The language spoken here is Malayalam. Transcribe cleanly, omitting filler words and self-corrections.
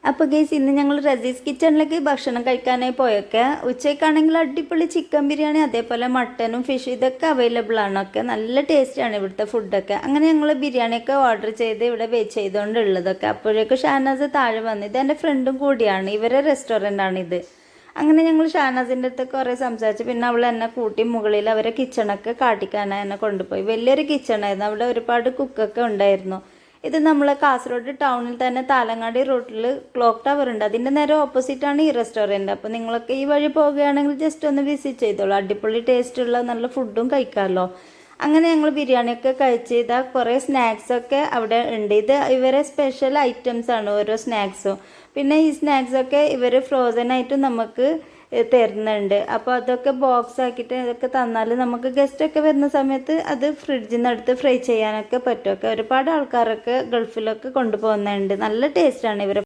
അപ്പോൾ ഗൈസ് ഇന്ന് ഞങ്ങൾ റസീസ് കിച്ചണിലേക്ക് ഭക്ഷണം കഴിക്കാനായി പോയൊക്കെ ഉച്ചയ്ക്കാണെങ്കിൽ അടിപൊളി ചിക്കൻ ബിരിയാണി അതേപോലെ മട്ടനും ഫിഷ് ഇതൊക്കെ അവൈലബിൾ ആണൊക്കെ നല്ല ടേസ്റ്റാണ് ഇവിടുത്തെ ഫുഡൊക്കെ. അങ്ങനെ ഞങ്ങൾ ബിരിയാണിയൊക്കെ ഓർഡർ ചെയ്ത് ഇവിടെ വെയിറ്റ് ചെയ്തുകൊണ്ടുള്ളതൊക്കെ. അപ്പോഴേക്കും ഷാനാസ് താഴെ വന്ന് ഇത് എൻ്റെ ഫ്രണ്ടും കൂടിയാണ്, ഇവരെ റെസ്റ്റോറൻ്റാണിത്. അങ്ങനെ ഞങ്ങൾ ഷാനാസിൻ്റെ അടുത്ത് കുറേ സംസാരിച്ചു. പിന്നെ അവൾ എന്നെ കൂട്ടി മുകളിൽ അവരെ കിച്ചണൊക്കെ കാട്ടിക്കാനായി എന്നെ കൊണ്ടുപോയി. വലിയൊരു കിച്ചണായിരുന്നു, അവിടെ ഒരുപാട് കുക്കൊക്കെ ഉണ്ടായിരുന്നു. ഇത് നമ്മൾ കാസർഗോഡ് ടൗണിൽ തന്നെ താലങ്ങാടി റൂട്ടിൽ ക്ലോക്ക് ടവർ ഉണ്ട്, അതിൻ്റെ നേരെ ഓപ്പോസിറ്റാണ് ഈ റെസ്റ്റോറൻറ്റ്. അപ്പോൾ നിങ്ങളൊക്കെ ഈ വഴി പോവുകയാണെങ്കിൽ ജസ്റ്റ് ഒന്ന് വിസിറ്റ് ചെയ്തോളൂ, അടിപൊളി ടേസ്റ്റുള്ള നല്ല ഫുഡും കഴിക്കാമല്ലോ. അങ്ങനെ ഞങ്ങൾ ബിരിയാണിയൊക്കെ കഴിച്ച് ഇതാ കുറേ സ്നാക്സൊക്കെ അവിടെ ഉണ്ട്. ഇത് ഇവരെ സ്പെഷ്യൽ ഐറ്റംസ് ആണ് ഓരോ സ്നാക്സും. പിന്നെ ഈ സ്നാക്സൊക്കെ ഇവർ ഫ്രോസൺ ആയിട്ടും നമുക്ക് തരുന്നുണ്ട്. അപ്പോൾ അതൊക്കെ ബോക്സ് ആക്കിയിട്ട് ഇതൊക്കെ തന്നാൽ നമുക്ക് ഗസ്റ്റൊക്കെ വരുന്ന സമയത്ത് അത് ഫ്രിഡ്ജിൽ നിന്ന് എടുത്ത് ഫ്രൈ ചെയ്യാനൊക്കെ പറ്റുമൊക്കെ. ഒരുപാട് ആൾക്കാരൊക്കെ ഗൾഫിലൊക്കെ കൊണ്ടുപോകുന്നുണ്ട്. നല്ല ടേസ്റ്റാണ് ഇവർ